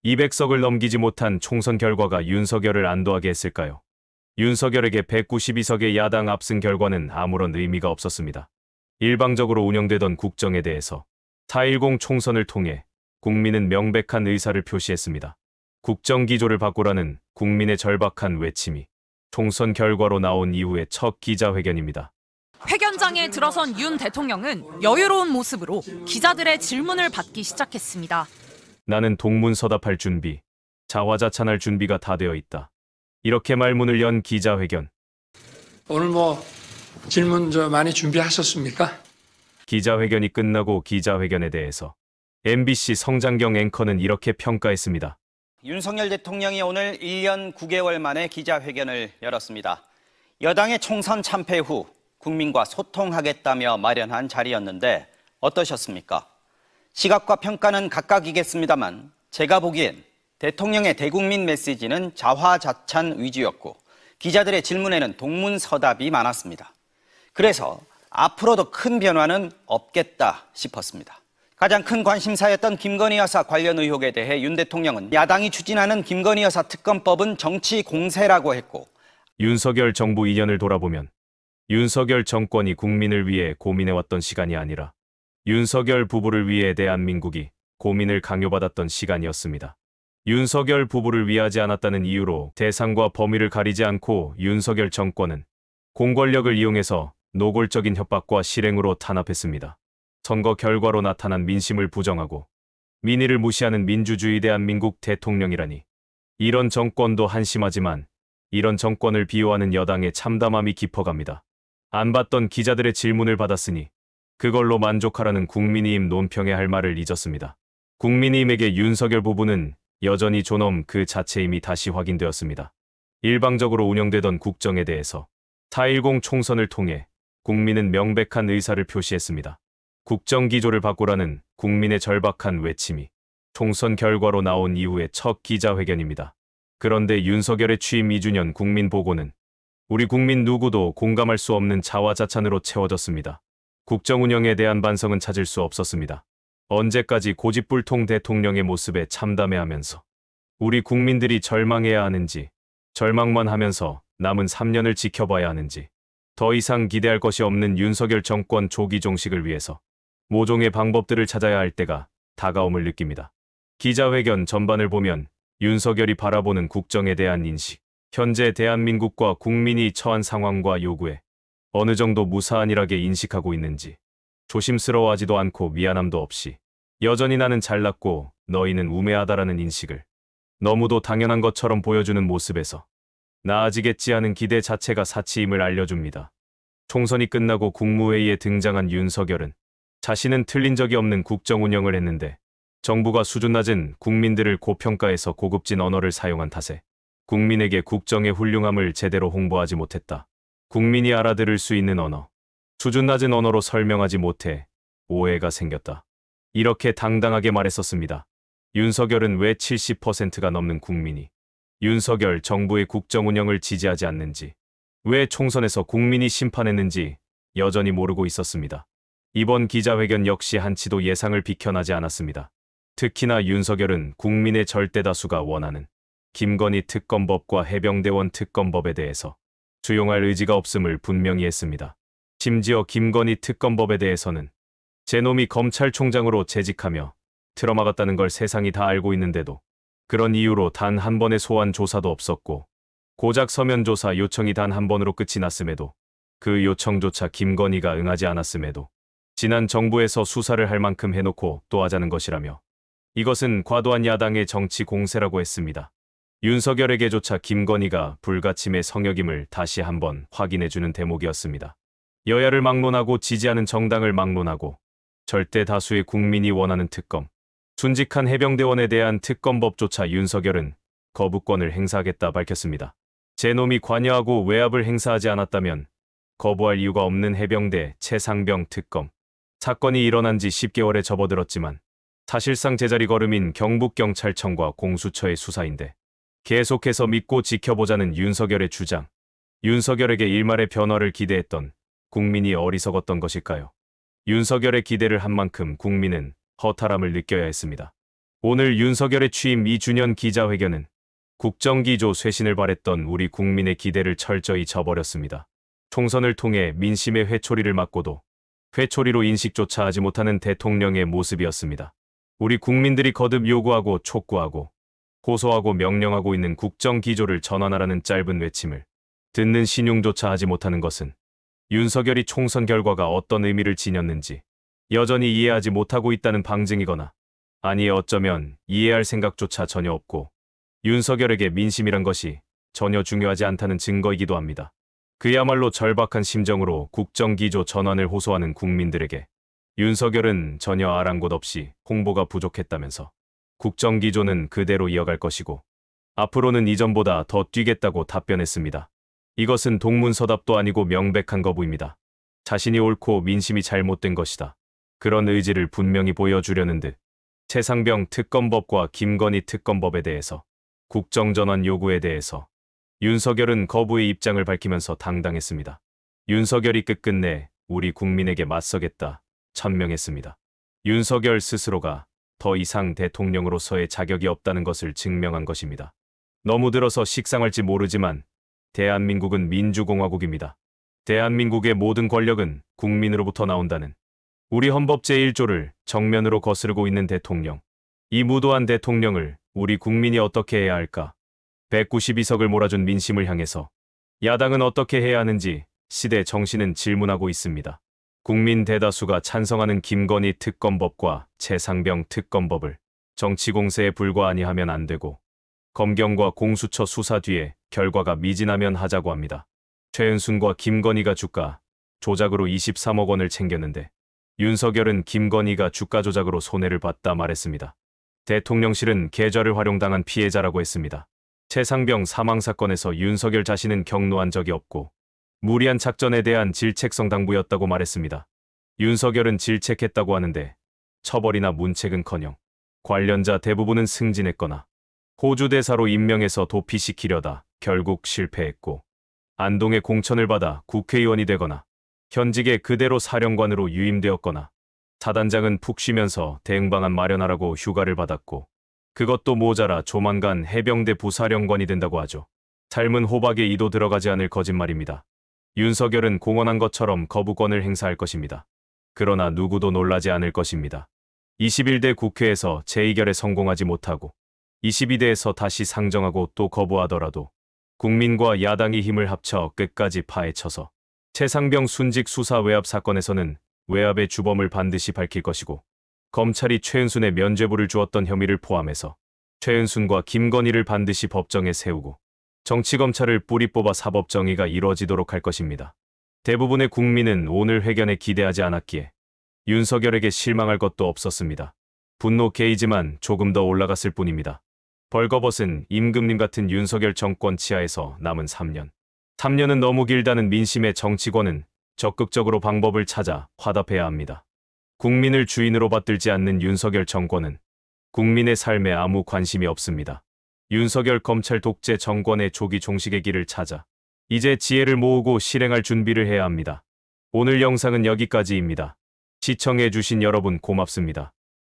200석을 넘기지 못한 총선 결과가 윤석열을 안도하게 했을까요? 윤석열에게 192석의 야당 압승 결과는 아무런 의미가 없었습니다. 일방적으로 운영되던 국정에 대해서 4.10 총선을 통해 국민은 명백한 의사를 표시했습니다. 국정기조를 바꾸라는 국민의 절박한 외침이 총선 결과로 나온 이후의 첫 기자회견입니다. 회견장에 들어선 윤 대통령은 여유로운 모습으로 기자들의 질문을 받기 시작했습니다. 나는 동문서답할 준비, 자화자찬할 준비가 다 되어 있다. 이렇게 말문을 연 기자회견. 오늘 질문 많이 준비하셨습니까? 기자회견이 끝나고 기자회견에 대해서 MBC 성장경 앵커는 이렇게 평가했습니다. 윤석열 대통령이 오늘 1년 9개월 만에 기자회견을 열었습니다. 여당의 총선 참패 후 국민과 소통하겠다며 마련한 자리였는데 어떠셨습니까? 시각과 평가는 각각이겠습니다만 제가 보기엔 대통령의 대국민 메시지는 자화자찬 위주였고 기자들의 질문에는 동문서답이 많았습니다. 그래서 앞으로도 큰 변화는 없겠다 싶었습니다. 가장 큰 관심사였던 김건희 여사 관련 의혹에 대해 윤 대통령은 야당이 추진하는 김건희 여사 특검법은 정치 공세라고 했고, 윤석열 정부 2년을 돌아보면 윤석열 정권이 국민을 위해 고민해왔던 시간이 아니라 윤석열 부부를 위해 대한민국이 고민을 강요받았던 시간이었습니다. 윤석열 부부를 위하지 않았다는 이유로 대상과 범위를 가리지 않고 윤석열 정권은 공권력을 이용해서 노골적인 협박과 실행으로 탄압했습니다. 선거 결과로 나타난 민심을 부정하고 민의를 무시하는 민주주의 대한민국 대통령이라니, 이런 정권도 한심하지만 이런 정권을 비호하는 여당의 참담함이 깊어갑니다. 안 받던 기자들의 질문을 받았으니 그걸로 만족하라는 국민의힘 논평의 할 말을 잊었습니다. 국민의힘에게 윤석열 부부는 여전히 존엄 그 자체임이 다시 확인되었습니다. 일방적으로 운영되던 국정에 대해서 4.10 총선을 통해 국민은 명백한 의사를 표시했습니다. 국정기조를 바꾸라는 국민의 절박한 외침이 총선 결과로 나온 이후의 첫 기자회견입니다. 그런데 윤석열의 취임 2주년 국민보고는 우리 국민 누구도 공감할 수 없는 자화자찬으로 채워졌습니다. 국정 운영에 대한 반성은 찾을 수 없었습니다. 언제까지 고집불통 대통령의 모습에 참담해하면서 우리 국민들이 절망해야 하는지, 절망만 하면서 남은 3년을 지켜봐야 하는지, 더 이상 기대할 것이 없는 윤석열 정권 조기 종식을 위해서 모종의 방법들을 찾아야 할 때가 다가옴을 느낍니다. 기자회견 전반을 보면 윤석열이 바라보는 국정에 대한 인식, 현재 대한민국과 국민이 처한 상황과 요구에 어느 정도 무사안일하게 인식하고 있는지, 조심스러워하지도 않고 미안함도 없이 여전히 나는 잘났고 너희는 우매하다라는 인식을 너무도 당연한 것처럼 보여주는 모습에서 나아지겠지 하는 기대 자체가 사치임을 알려줍니다. 총선이 끝나고 국무회의에 등장한 윤석열은 자신은 틀린 적이 없는 국정 운영을 했는데 정부가 수준 낮은 국민들을 고평가해서 고급진 언어를 사용한 탓에 국민에게 국정의 훌륭함을 제대로 홍보하지 못했다. 국민이 알아들을 수 있는 언어, 수준 낮은 언어로 설명하지 못해 오해가 생겼다. 이렇게 당당하게 말했었습니다. 윤석열은 왜 70%가 넘는 국민이 윤석열 정부의 국정 운영을 지지하지 않는지, 왜 총선에서 국민이 심판했는지 여전히 모르고 있었습니다. 이번 기자회견 역시 한치도 예상을 비켜나지 않았습니다. 특히나 윤석열은 국민의 절대다수가 원하는 김건희 특검법과 해병대원 특검법에 대해서 수용할 의지가 없음을 분명히 했습니다. 심지어 김건희 특검법에 대해서는 제 놈이 검찰총장으로 재직하며 틀어막았다는 걸 세상이 다 알고 있는데도, 그런 이유로 단 한 번의 소환 조사도 없었고 고작 서면 조사 요청이 단 한 번으로 끝이 났음에도, 그 요청조차 김건희가 응하지 않았음에도 지난 정부에서 수사를 할 만큼 해놓고 또 하자는 것이라며 이것은 과도한 야당의 정치 공세라고 했습니다. 윤석열에게조차 김건희가 불가침의 성역임을 다시 한번 확인해주는 대목이었습니다. 여야를 막론하고 지지하는 정당을 막론하고 절대 다수의 국민이 원하는 특검, 순직한 해병대원에 대한 특검법조차 윤석열은 거부권을 행사하겠다 밝혔습니다. 제 놈이 관여하고 외압을 행사하지 않았다면 거부할 이유가 없는 해병대 최상병 특검. 사건이 일어난 지 10개월에 접어들었지만 사실상 제자리 걸음인 경북경찰청과 공수처의 수사인데 계속해서 믿고 지켜보자는 윤석열의 주장. 윤석열에게 일말의 변화를 기대했던 국민이 어리석었던 것일까요? 윤석열의 기대를 한 만큼 국민은 허탈함을 느껴야 했습니다. 오늘 윤석열의 취임 2주년 기자회견은 국정기조 쇄신을 바랬던 우리 국민의 기대를 철저히 저버렸습니다. 총선을 통해 민심의 회초리를 맞고도 회초리로 인식조차 하지 못하는 대통령의 모습이었습니다. 우리 국민들이 거듭 요구하고 촉구하고 호소하고 명령하고 있는 국정기조를 전환하라는 짧은 외침을 듣는 신용조차 하지 못하는 것은 윤석열이 총선 결과가 어떤 의미를 지녔는지 여전히 이해하지 못하고 있다는 방증이거나 아니 어쩌면 이해할 생각조차 전혀 없고 윤석열에게 민심이란 것이 전혀 중요하지 않다는 증거이기도 합니다. 그야말로 절박한 심정으로 국정기조 전환을 호소하는 국민들에게 윤석열은 전혀 아랑곳 없이 홍보가 부족했다면서 국정기조는 그대로 이어갈 것이고 앞으로는 이전보다 더 뛰겠다고 답변했습니다. 이것은 동문서답도 아니고 명백한 거부입니다. 자신이 옳고 민심이 잘못된 것이다. 그런 의지를 분명히 보여주려는 듯 최상병 특검법과 김건희 특검법에 대해서 국정전환 요구에 대해서 윤석열은 거부의 입장을 밝히면서 당당했습니다. 윤석열이 끝끝내 우리 국민에게 맞서겠다 천명했습니다. 윤석열 스스로가 더 이상 대통령으로서의 자격이 없다는 것을 증명한 것입니다. 너무 들어서 식상할지 모르지만 대한민국은 민주공화국입니다. 대한민국의 모든 권력은 국민으로부터 나온다는 우리 헌법 제1조를 정면으로 거스르고 있는 대통령. 이 무도한 대통령을 우리 국민이 어떻게 해야 할까? 192석을 몰아준 민심을 향해서 야당은 어떻게 해야 하는지 시대 정신은 질문하고 있습니다. 국민 대다수가 찬성하는 김건희 특검법과 최상병 특검법을 정치 공세에 불과 아니하면 안 되고 검경과 공수처 수사 뒤에 결과가 미진하면 하자고 합니다. 최은순과 김건희가 주가 조작으로 23억 원을 챙겼는데 윤석열은 김건희가 주가 조작으로 손해를 봤다 말했습니다. 대통령실은 계좌를 활용당한 피해자라고 했습니다. 최상병 사망사건에서 윤석열 자신은 경로한 적이 없고 무리한 작전에 대한 질책성 당부였다고 말했습니다. 윤석열은 질책했다고 하는데 처벌이나 문책은커녕 관련자 대부분은 승진했거나 호주 대사로 임명해서 도피시키려다 결국 실패했고 안동의 공천을 받아 국회의원이 되거나 현직에 그대로 사령관으로 유임되었거나 사단장은 푹 쉬면서 대응방안 마련하라고 휴가를 받았고 그것도 모자라 조만간 해병대 부사령관이 된다고 하죠. 삶은 호박에 이도 들어가지 않을 거짓말입니다. 윤석열은 공언한 것처럼 거부권을 행사할 것입니다. 그러나 누구도 놀라지 않을 것입니다. 21대 국회에서 재의결에 성공하지 못하고 22대에서 다시 상정하고 또 거부하더라도 국민과 야당이 힘을 합쳐 끝까지 파헤쳐서 최상병 순직 수사 외압 사건에서는 외압의 주범을 반드시 밝힐 것이고 검찰이 최은순의 면죄부를 주었던 혐의를 포함해서 최은순과 김건희를 반드시 법정에 세우고 정치검찰을 뿌리 뽑아 사법정의가 이루어지도록 할 것입니다. 대부분의 국민은 오늘 회견에 기대하지 않았기에 윤석열에게 실망할 것도 없었습니다. 분노 게이지만 조금 더 올라갔을 뿐입니다. 벌거벗은 임금님 같은 윤석열 정권 치하에서 남은 3년. 3년은 너무 길다는 민심의 정치권은 적극적으로 방법을 찾아 화답해야 합니다. 국민을 주인으로 받들지 않는 윤석열 정권은 국민의 삶에 아무 관심이 없습니다. 윤석열 검찰 독재 정권의 조기 종식의 길을 찾아 이제 지혜를 모으고 실행할 준비를 해야 합니다. 오늘 영상은 여기까지입니다. 시청해주신 여러분 고맙습니다.